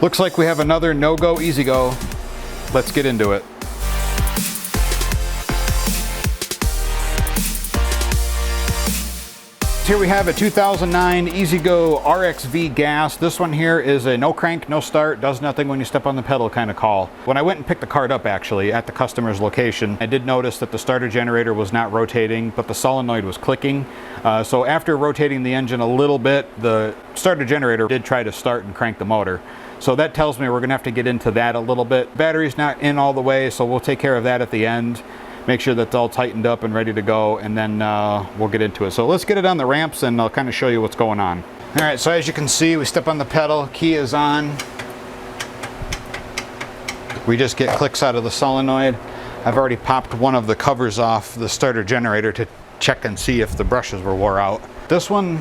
Looks like we have another no-go EZGO. Let's get into it. Here we have a 2009 EZGO RXV gas. This one here is a no crank, no start, does nothing when you step on the pedal kind of call. When I went and picked the cart up actually at the customer's location, I did notice that the starter generator was not rotating, but the solenoid was clicking. So after rotating the engine a little bit, the starter generator did try to start and crank the motor. So that tells me we're gonna have to get into that a little bit. Battery's not in all the way, so we'll take care of that at the end. Make sure that's all tightened up and ready to go, and then we'll get into it. So let's get it on the ramps and I'll kind of show you what's going on. All right, so as you can see, we step on the pedal, key is on. We just get clicks out of the solenoid. I've already popped one of the covers off the starter generator to check and see if the brushes were wore out. This one's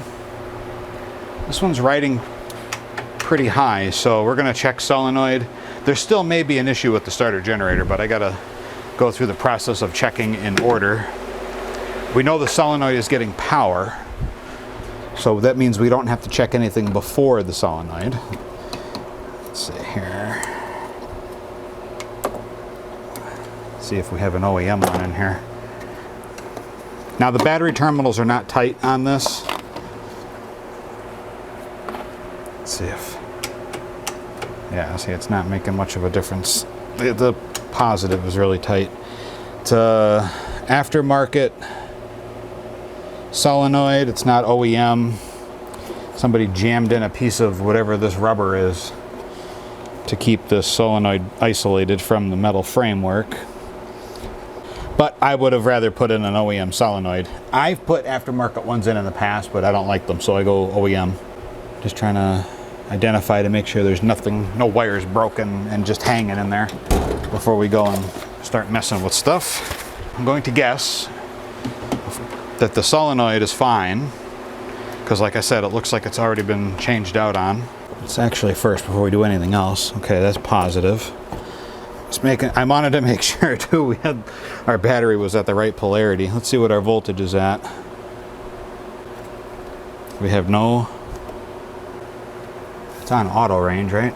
riding pretty high, so we're gonna check solenoid. There still may be an issue with the starter generator, but I gotta go through the process of checking in order. We know the solenoid is getting power, so that means we don't have to check anything before the solenoid. Let's see here. See if we have an OEM one in here. Now the battery terminals are not tight on this. Let's see if, yeah, see, it's not making much of a difference. The positive is really tight. It's a aftermarket solenoid. It's not OEM. Somebody jammed in a piece of whatever this rubber is to keep this solenoid isolated from the metal framework. But I would have rather put in an OEM solenoid. I've put aftermarket ones in the past, but I don't like them, so I go OEM. Just trying to identify to make sure there's nothing, no wires broken and just hanging in there before we go and start messing with stuff. I'm going to guess that the solenoid is fine, because like I said, it looks like it's already been changed out on. Let's actually first, before we do anything else, okay, that's positive. I wanted to make sure too our battery was at the right polarity. Let's see what our voltage is at. We have no, it's on auto range, right?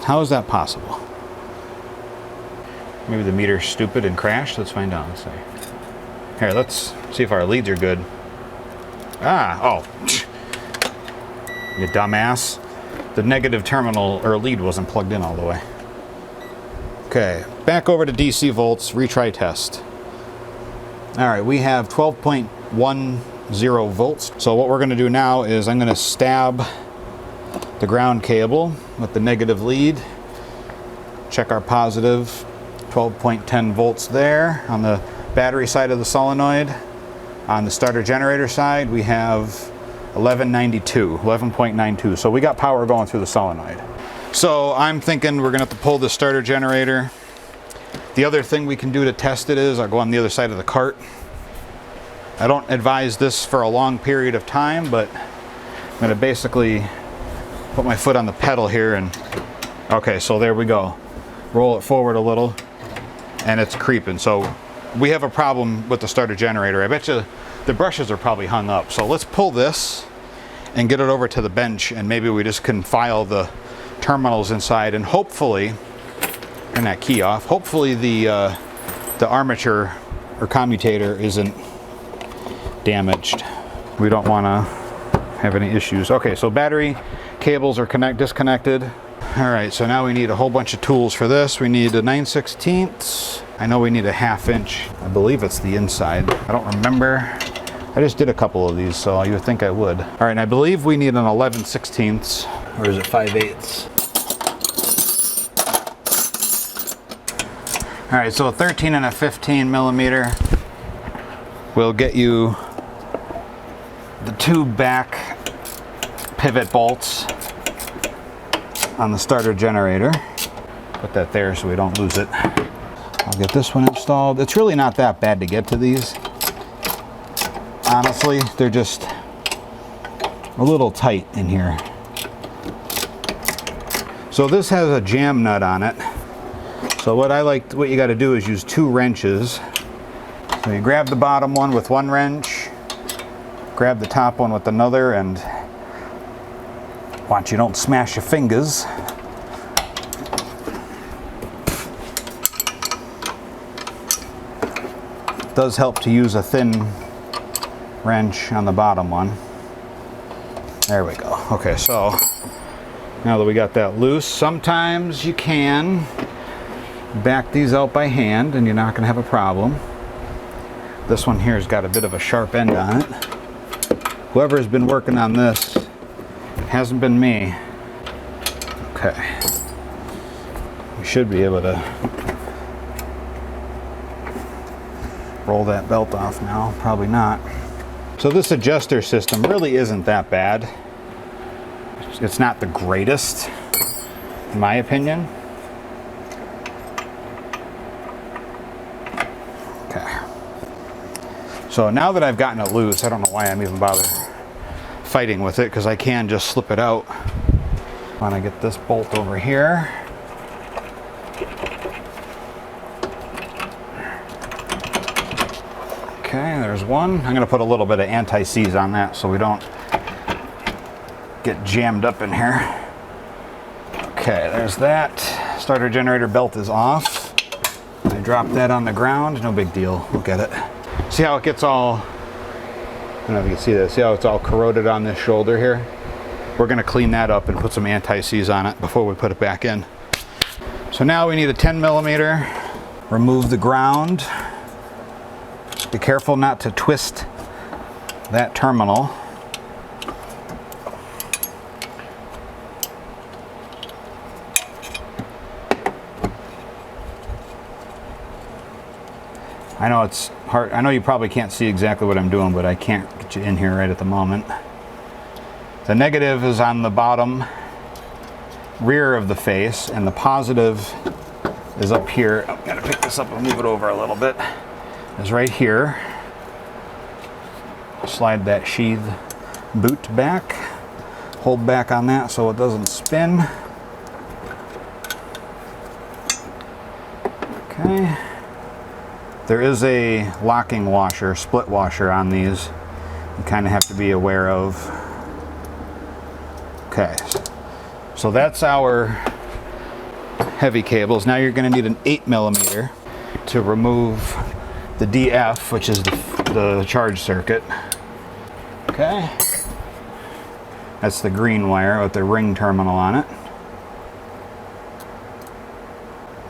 How is that possible? Maybe the meter's stupid and crashed. Let's find out. Let's see. Here, let's see if our leads are good. Ah, oh, you dumbass. The negative terminal or lead wasn't plugged in all the way. Okay, back over to DC volts, retry test. All right, we have 12.10 volts. So what we're gonna do now is I'm gonna stab the ground cable with the negative lead. Check our positive, 12.10 volts there on the battery side of the solenoid. On the starter generator side, we have 11.92. So we got power going through the solenoid. So I'm thinking we're gonna have to pull the starter generator. The other thing we can do to test it is I'll go on the other side of the cart. I don't advise this for a long period of time, but I'm gonna basically put my foot on the pedal here and, okay, so there we go. Roll it forward a little and it's creeping. So we have a problem with the starter generator. I bet you the brushes are probably hung up. So let's pull this and get it over to the bench, and maybe we just can file the terminals inside, and hopefully, turn that key off, hopefully the armature or commutator isn't damaged. We don't want to have any issues. Okay, so battery cables are disconnected. All right, so now we need a whole bunch of tools for this. We need a 9/16. I know we need a 1/2 inch. I believe it's the inside. I don't remember. I just did a couple of these, so you would think I would. All right, and I believe we need an 11/16, or is it 5/8? All right, so a 13 and a 15 millimeter will get you the two back pivot bolts on the starter generator. Put that there so we don't lose it. I'll get this one installed. It's really not that bad to get to these. Honestly, they're just a little tight in here. So this has a jam nut on it. So what you got to do is use 2 wrenches. So you grab the bottom one with 1 wrench, grab the top one with another, and Watch you don't smash your fingers. It does help to use a thin wrench on the bottom one. There we go. Okay, so now that we got that loose, sometimes you can back these out by hand and you're not going to have a problem. This one here has got a bit of a sharp end on it. Whoever has been working on this, it hasn't been me. Okay. We should be able to roll that belt off now. Probably not. So this adjuster system really isn't that bad. It's not the greatest, in my opinion. Okay. So now that I've gotten it loose, I don't know why I'm even bothered fighting with it, because I can just slip it out. I want to get this bolt over here. Okay, there's one. I'm going to put a little bit of anti-seize on that so we don't get jammed up in here. Okay, there's that. Starter generator belt is off. I dropped that on the ground. No big deal. Look at it. See how it gets all, I don't know if you can see that. See how it's all corroded on this shoulder here? We're going to clean that up and put some anti-seize on it before we put it back in. So now we need a 10 millimeter. Remove the ground. Be careful not to twist that terminal. I know it's hard. I know you probably can't see exactly what I'm doing, but I can't get you in here right at the moment. The negative is on the bottom rear of the face, and the positive is up here. I've got to pick this up and move it over a little bit. Is right here. Slide that sheath boot back. Hold back on that so it doesn't spin. Okay. There is a locking washer, split washer on these. You kind of have to be aware of. Okay. So that's our heavy cables. Now you're going to need an 8 millimeter to remove the DF, which is the charge circuit. Okay. That's the green wire with the ring terminal on it.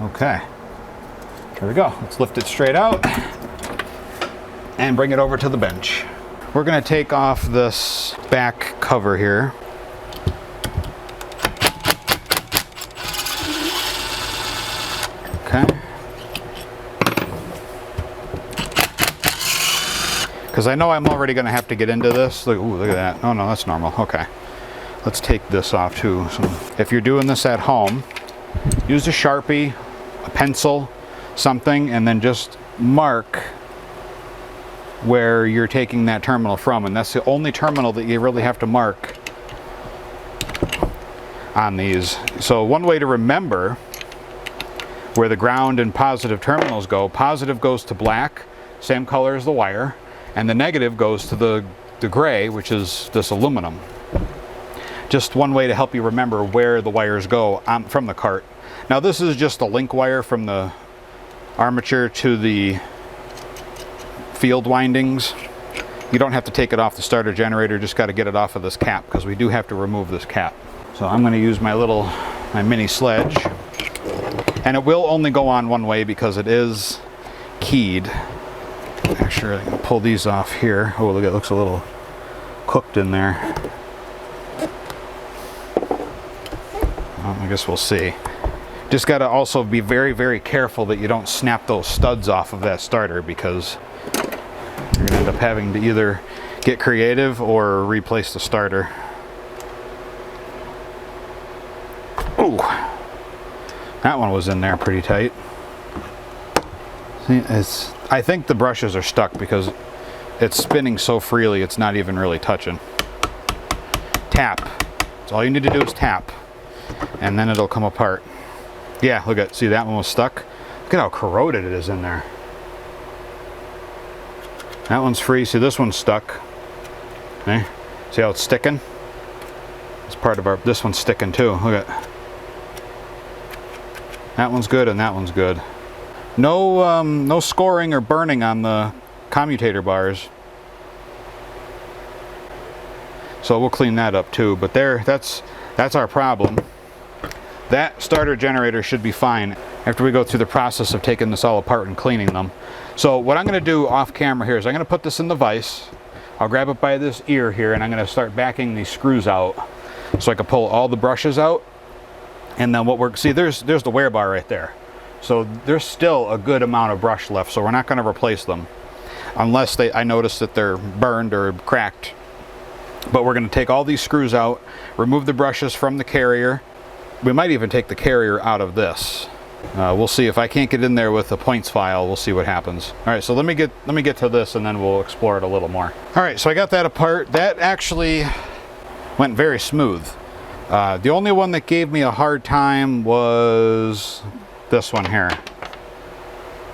Okay. There we go. Let's lift it straight out and bring it over to the bench. We're going to take off this back cover here. Okay. Because I know I'm already going to have to get into this. Look, ooh, look at that. Oh no, that's normal. Okay. Let's take this off too. So if you're doing this at home, use a Sharpie, a pencil, something, and then just mark where you're taking that terminal from. And that's the only terminal that you really have to mark on these. So one way to remember where the ground and positive terminals go, positive goes to black, same color as the wire, and the negative goes to the gray, which is this aluminum. Just one way to help you remember where the wires go from the cart. Now this is just a link wire from the armature to the field windings. You don't have to take it off the starter generator, just got to get it off of this cap, because we do have to remove this cap. So I'm going to use my mini sledge, and it will only go on one way because it is keyed. Actually, I'm going to pull these off here. Oh, look, it looks a little cooked in there. Well, I guess we'll see. Just got to also be very, very careful that you don't snap those studs off of that starter, because you're going to end up having to either get creative or replace the starter. Ooh, that one was in there pretty tight. See, I think the brushes are stuck because it's spinning so freely it's not even really touching. Tap. That's all you need to do is tap, and then it'll come apart. Yeah, look at, see, that one was stuck. Look at how corroded it is in there. That one's free. See, this one's stuck. Okay. See how it's sticking? It's part of our, this one's sticking too. Look at that one's good and that one's good. No, no scoring or burning on the commutator bars. So we'll clean that up too. But there, that's our problem. That starter generator should be fine after we go through the process of taking this all apart and cleaning them. So what I'm going to do off camera here is I'm going to put this in the vise. I'll grab it by this ear here and I'm going to start backing these screws out so I can pull all the brushes out. And then what we're, see, there's the wear bar right there. So there's still a good amount of brush left, so we're not going to replace them unless I notice that they're burned or cracked. But we're going to take all these screws out, remove the brushes from the carrier. We might even take the carrier out of this. We'll see. If I can't get in there with the points file, we'll see what happens. All right, so let me get to this and then we'll explore it a little more. All right, so I got that apart. That actually went very smooth. The only one that gave me a hard time was this one here.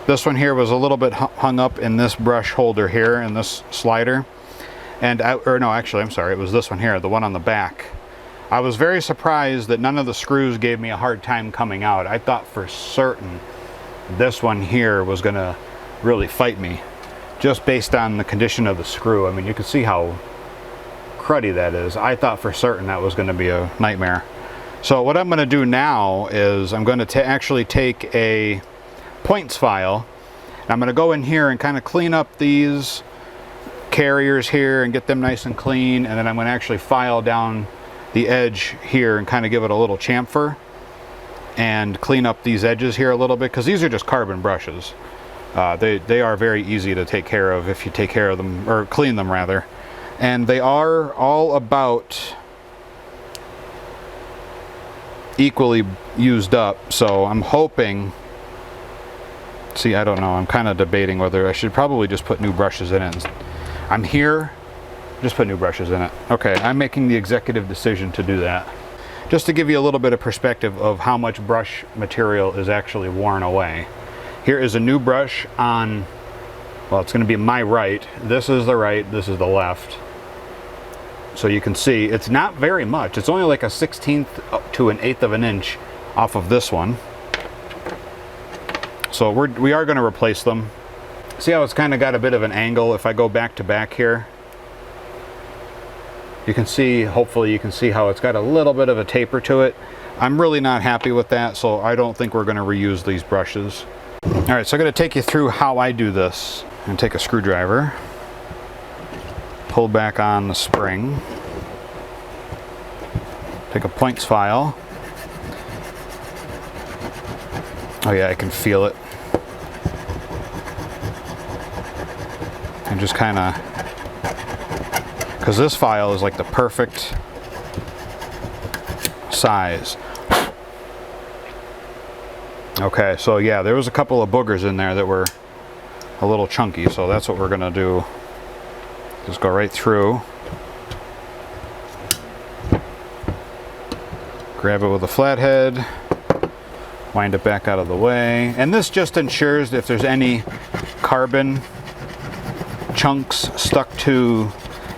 This one here was a little bit hung up in this brush holder here, in this slider. And, or no, actually, I'm sorry, it was this one here, the one on the back. I was very surprised that none of the screws gave me a hard time coming out. I thought for certain this one here was gonna really fight me, just based on the condition of the screw. I mean, you can see how cruddy that is. I thought for certain that was gonna be a nightmare. So what I'm gonna do now is I'm gonna actually take a points file. And I'm gonna go in here and kind of clean up these carriers here and get them nice and clean, and then I'm gonna actually file down the edge here and kind of give it a little chamfer and clean up these edges here a little bit, because these are just carbon brushes. They are very easy to take care of if you take care of them, or clean them rather. And they are all about equally used up, so I'm hoping, see, I don't know, I'm kind of debating whether I should probably just put new brushes in it. I'm here, just put new brushes in it. Okay, I'm making the executive decision to do that. Just to give you a little bit of perspective of how much brush material is actually worn away. Here is a new brush on, well, it's going to be my right. This is the right, this is the left. So you can see it's not very much. It's only like a 1/16 to an 1/8 of an inch off of this one. So we are going to replace them. See how it's kind of got a bit of an angle? If I go back to back here, you can see, hopefully you can see how it's got a little bit of a taper to it. I'm really not happy with that, so I don't think we're going to reuse these brushes. All right, so I'm going to take you through how I do this. I'm going to take a screwdriver, pull back on the spring, take a points file. Oh yeah, I can feel it. And just kind of, because this file is like the perfect size. Okay, so yeah, there was a couple of boogers in there that were a little chunky, so that's what we're gonna do. Just go right through. Grab it with a flathead, wind it back out of the way. And this just ensures that if there's any carbon chunks stuck to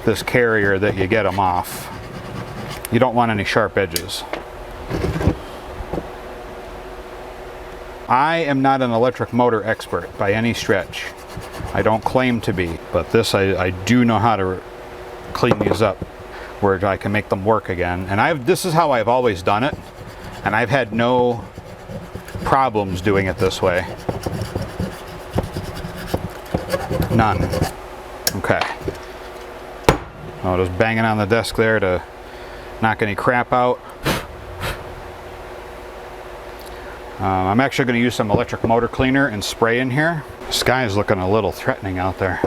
this carrier that you get them off. You don't want any sharp edges. I am not an electric motor expert by any stretch. I don't claim to be, but this I do know how to clean these up where I can make them work again. And this is how I've always done it, and I've had no problems doing it this way. None. Okay. Oh, just banging on the desk there to knock any crap out. I'm actually going to use some electric motor cleaner and spray in here. The sky is looking a little threatening out there.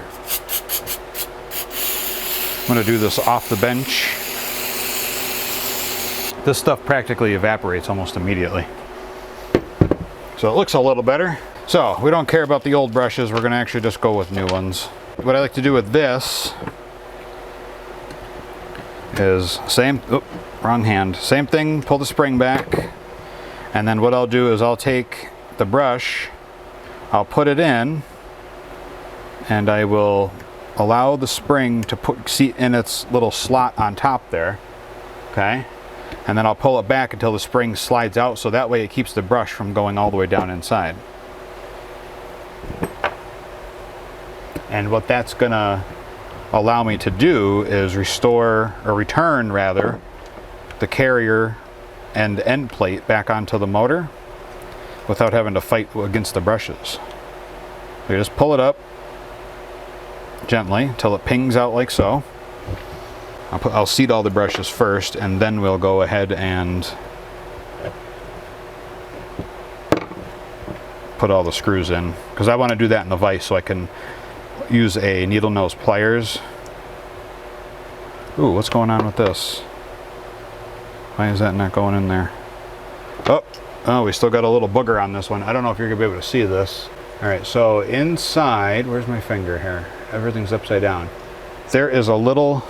I'm going to do this off the bench. This stuff practically evaporates almost immediately. So it looks a little better. So we don't care about the old brushes. We're going to actually just go with new ones. What I like to do with this is wrong hand. Same thing, pull the spring back. And then what I'll do is I'll take the brush, I'll put it in, and I will allow the spring to seat in its little slot on top there. Okay? And then I'll pull it back until the spring slides out, so that way it keeps the brush from going all the way down inside. And what that's gonna allow me to do is return rather, the carrier and end plate back onto the motor without having to fight against the brushes. So you just pull it up gently until it pings out like so. I'll seat all the brushes first, and then we'll go ahead and put all the screws in, because I want to do that in the vise so I can use a needle nose pliers. Ooh, what's going on with this? Why is that not going in there? Oh, we still got a little booger on this one. I don't know if you're gonna be able to see this. All right, so inside, where's my finger here? Everything's upside down. There is a little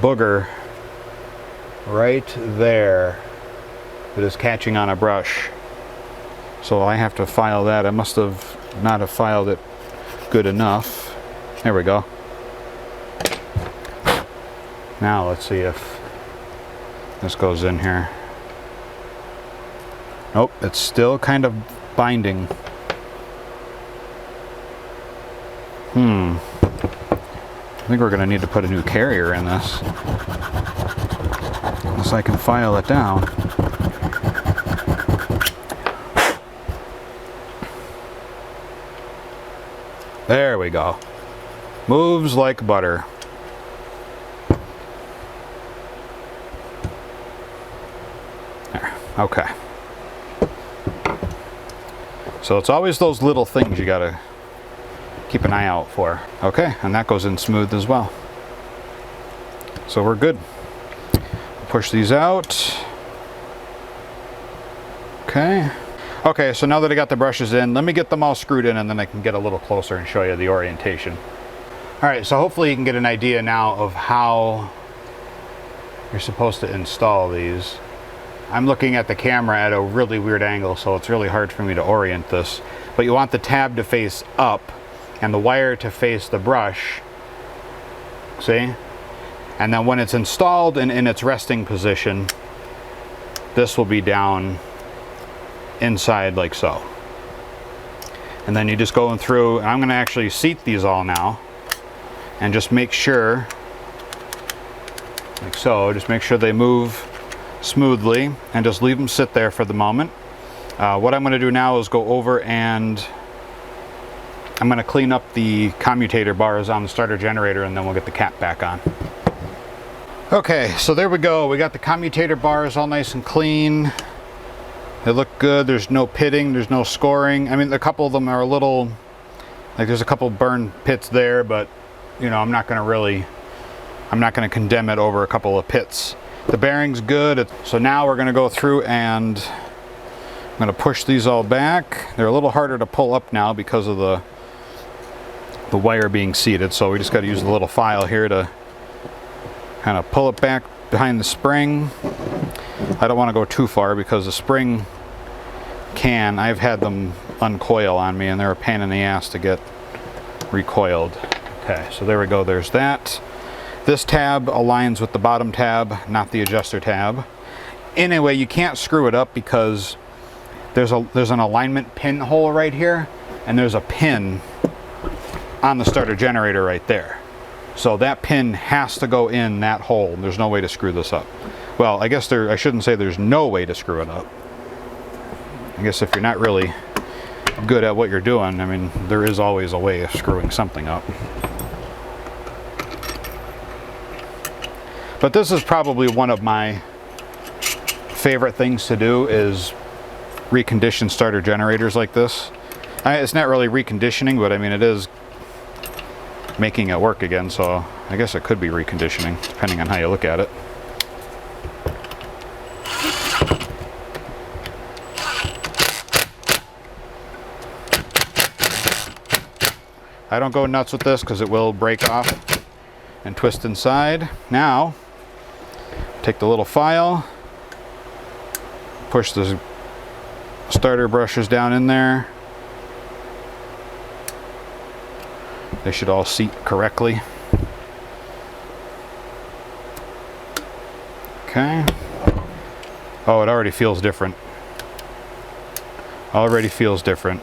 booger right there that is catching on a brush. So I have to file that. I must have not have filed it good enough. There we go. Now let's see if this goes in here. Nope, it's still kind of binding. I think we're going to need to put a new carrier in this, unless I can file it down. There we go. Moves like butter. There, okay. So it's always those little things you gotta keep an eye out for. Okay, and that goes in smooth as well. So we're good. Push these out. Okay. Okay, so now that I got the brushes in, let me get them all screwed in, and then I can get a little closer and show you the orientation. All right, so hopefully you can get an idea now of how you're supposed to install these. I'm looking at the camera at a really weird angle, so it's really hard for me to orient this. But you want the tab to face up and the wire to face the brush. See? And then when it's installed and in its resting position, this will be down inside like so. And then you just go through, and I'm going to actually seat these all now and just make sure, like so, just make sure they move smoothly and just leave them sit there for the moment. What I'm going to do now is go over and I'm going to clean up the commutator bars on the starter generator, and then we'll get the cap back on. Okay, so there we go. We got the commutator bars all nice and clean. They look good. There's no pitting, there's no scoring. I mean, a couple of them are a little, like there's a couple burn pits there, but you know, I'm not going to condemn it over a couple of pits. The bearing's good. So now we're going to go through and I'm going to push these all back. They're a little harder to pull up now because of the wire being seated. So we just got to use the little file here to kind of pull it back behind the spring. I don't want to go too far because the spring can, I've had them uncoil on me and they're a pain in the ass to get recoiled. Okay, so there we go, there's that. This tab aligns with the bottom tab, not the adjuster tab. Anyway, you can't screw it up because there's an alignment pin hole right here, and there's a pin on the starter generator right there. So that pin has to go in that hole. There's no way to screw this up. Well, I guess I shouldn't say there's no way to screw it up. I guess if you're not really good at what you're doing, I mean, there is always a way of screwing something up. But this is probably one of my favorite things to do, is recondition starter generators like this. It's not really reconditioning, but I mean, it is making it work again, so I guess it could be reconditioning, depending on how you look at it. I don't go nuts with this because it will break off and twist inside. Now, take the little file, push the starter brushes down in there. They should all seat correctly. Okay. Oh, it already feels different. Already feels different.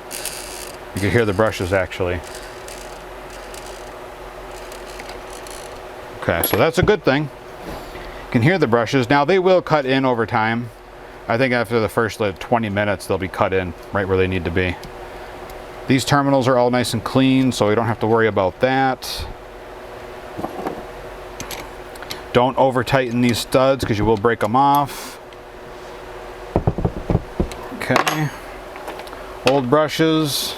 You can hear the brushes actually. Okay, so that's a good thing. You can hear the brushes. Now they will cut in over time. I think after the first 20 minutes they'll be cut in right where they need to be. These terminals are all nice and clean, so we don't have to worry about that. Don't over tighten these studs because you will break them off. Okay. Old brushes.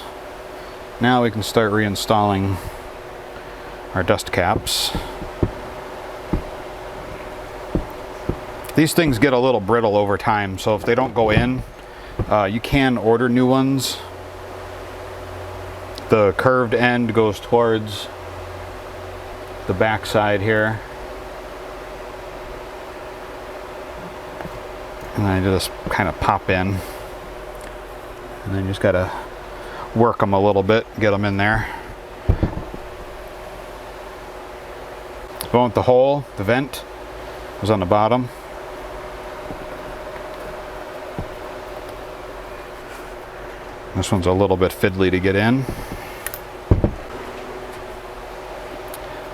Now we can start reinstalling our dust caps. These things get a little brittle over time, so if they don't go in, you can order new ones. The curved end goes towards the back side here. And then I just kind of pop in. And then you just gotta work them a little bit, get them in there. Going with the hole, the vent was on the bottom. This one's a little bit fiddly to get in.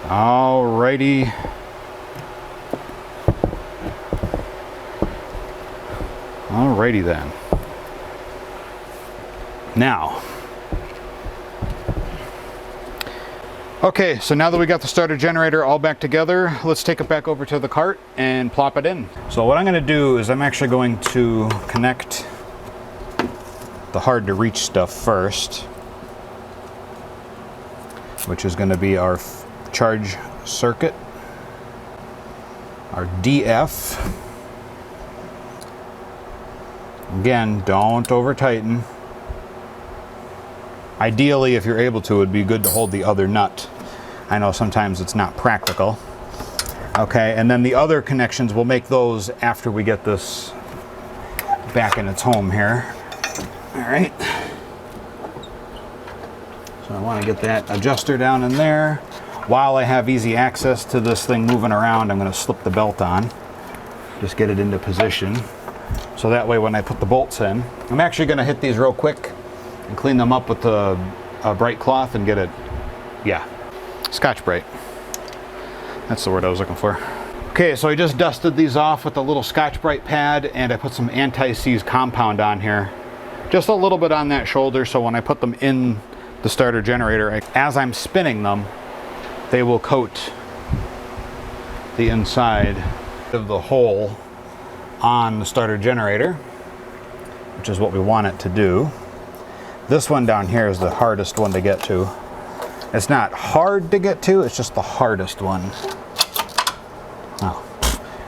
Alrighty. Alrighty then. Now. Okay, so now that we got the starter generator all back together, let's take it back over to the cart and plop it in. So what I'm going to do is I'm actually going to connect the hard to reach stuff first, which is going to be our charge circuit, our DF. Again, don't over tighten. Ideally, if you're able to, it would be good to hold the other nut. I know sometimes it's not practical. Okay, and then the other connections, we'll make those after we get this back in its home here. All right. So I want to get that adjuster down in there. While I have easy access to this thing moving around, I'm going to slip the belt on. Just get it into position. So that way when I put the bolts in, I'm actually going to hit these real quick and clean them up with a bright cloth and get it, yeah, Scotch Brite. That's the word I was looking for. Okay, so I just dusted these off with a little Scotch Brite pad, and I put some anti-seize compound on here. Just a little bit on that shoulder, so when I put them in the starter generator, as I'm spinning them, they will coat the inside of the hole on the starter generator, which is what we want it to do. This one down here is the hardest one to get to. It's not hard to get to, it's just the hardest one. Oh,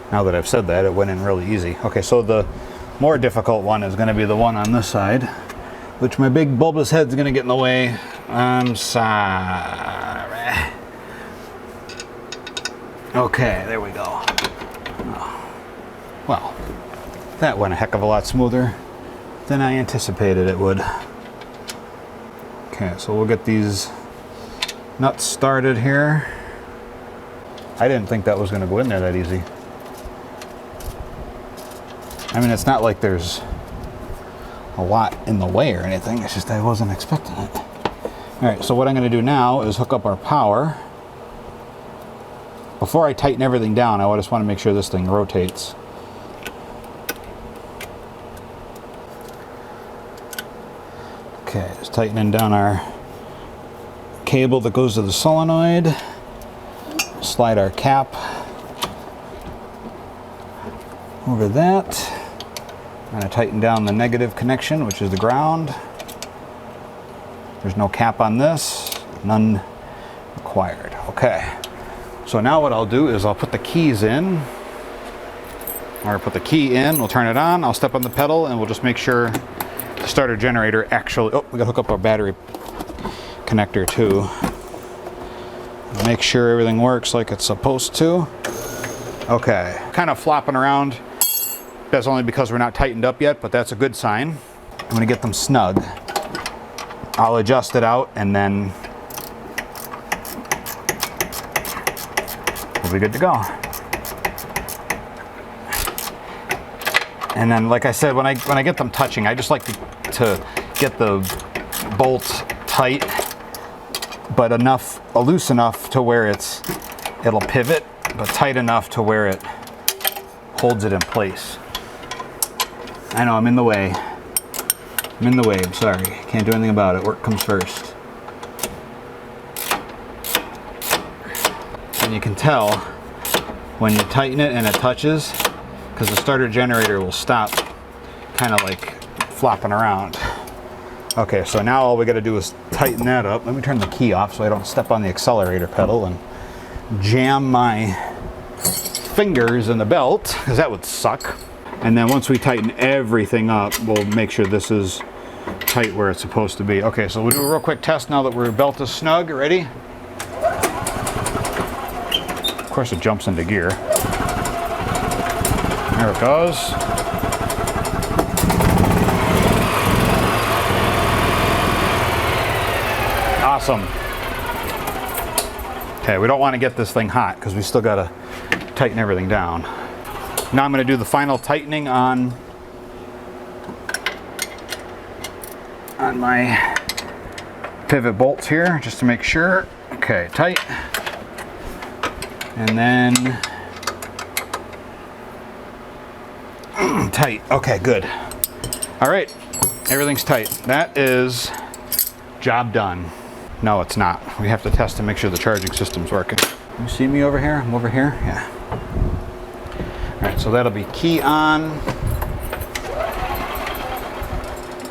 now that I've said that, it went in really easy. Okay, so the more difficult one is going to be the one on this side, which my big bulbous head's going to get in the way. I'm sorry. Okay, there we go. Oh. Well, that went a heck of a lot smoother than I anticipated it would. Okay, so we'll get these nuts started here. I didn't think that was going to go in there that easy. I mean, it's not like there's a lot in the way or anything. It's just I wasn't expecting it. All right, so what I'm going to do now is hook up our power. Before I tighten everything down, I just want to make sure this thing rotates. Okay, just tightening down our cable that goes to the solenoid. Slide our cap over that. I'm going to tighten down the negative connection, which is the ground. There's no cap on this, none required. Okay, so now what I'll do is I'll put the keys in, or put the key in, we'll turn it on, I'll step on the pedal, and we'll just make sure the starter generator actually, oh, we gotta hook up our battery connector too. Make sure everything works like it's supposed to. Okay, kind of flopping around. That's only because we're not tightened up yet, but that's a good sign. I'm gonna get them snug. I'll adjust it out and then we'll be good to go. And then, like I said, when I get them touching, I just like to get the bolts tight, but loose enough to where it'll pivot, but tight enough to where it holds it in place. I know I'm in the way. I'm sorry. Can't do anything about it. Work comes first. And you can tell when you tighten it and it touches, because the starter generator will stop kind of like flopping around. Okay, so now all we got to do is tighten that up. Let me turn the key off so I don't step on the accelerator pedal and jam my fingers in the belt, because that would suck. And then once we tighten everything up, we'll make sure this is tight where it's supposed to be. Okay, so we'll do a real quick test now that our belt is snug. Ready? Of course it jumps into gear. There it goes. Awesome. Okay, we don't want to get this thing hot because we still got to tighten everything down. Now I'm going to do the final tightening on my pivot bolts here, just to make sure. Okay, tight. And then tight. Okay, good. All right, everything's tight. That is job done. No, it's not. We have to test to make sure the charging system's working. You see me over here? I'm over here? Yeah. All right, so that'll be key on.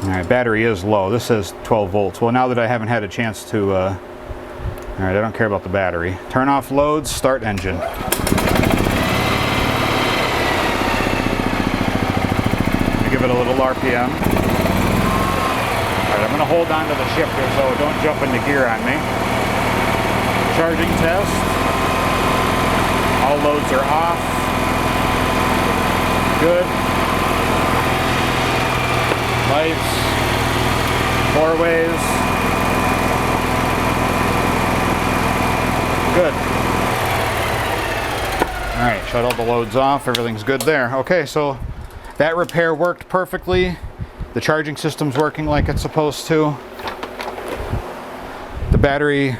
All right, battery is low. This says 12 volts. Well, now that I haven't had a chance to, all right, I don't care about the battery. Turn off loads, start engine. Give it a little RPM. All right, I'm going to hold on to the shifter so it don't jump into gear on me. Charging test. All loads are off. Good. Lights. 4 ways. Good. All right, shut all the loads off. Everything's good there. Okay, so that repair worked perfectly. The charging system's working like it's supposed to. The battery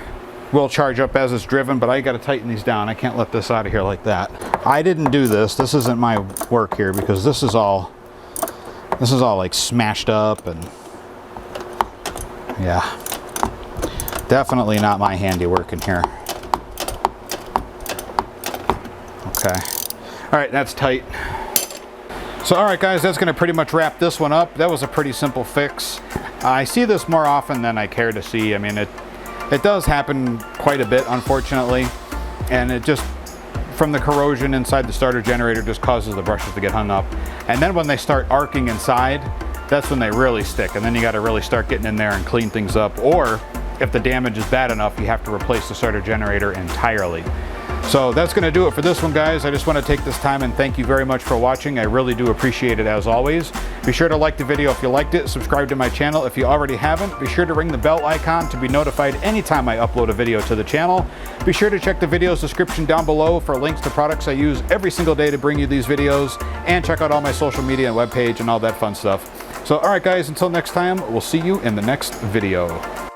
will charge up as it's driven, but I got to tighten these down. I can't let this out of here like that. I didn't do this. This isn't my work here because this is all like smashed up and yeah, definitely not my handiwork in here. Okay. All right, that's tight. So all right guys, that's going to pretty much wrap this one up. That was a pretty simple fix. I see this more often than I care to see. I mean, it does happen quite a bit, unfortunately, and it just, from the corrosion inside the starter generator, just causes the brushes to get hung up. And then when they start arcing inside, that's when they really stick, and then you got to really start getting in there and clean things up, or if the damage is bad enough, you have to replace the starter generator entirely. So that's going to do it for this one, guys. I just want to take this time and thank you very much for watching. I really do appreciate it as always. Be sure to like the video if you liked it. Subscribe to my channel if you already haven't. Be sure to ring the bell icon to be notified anytime I upload a video to the channel. Be sure to check the video's description down below for links to products I use every single day to bring you these videos, and check out all my social media and webpage and all that fun stuff. So all right guys, until next time, we'll see you in the next video.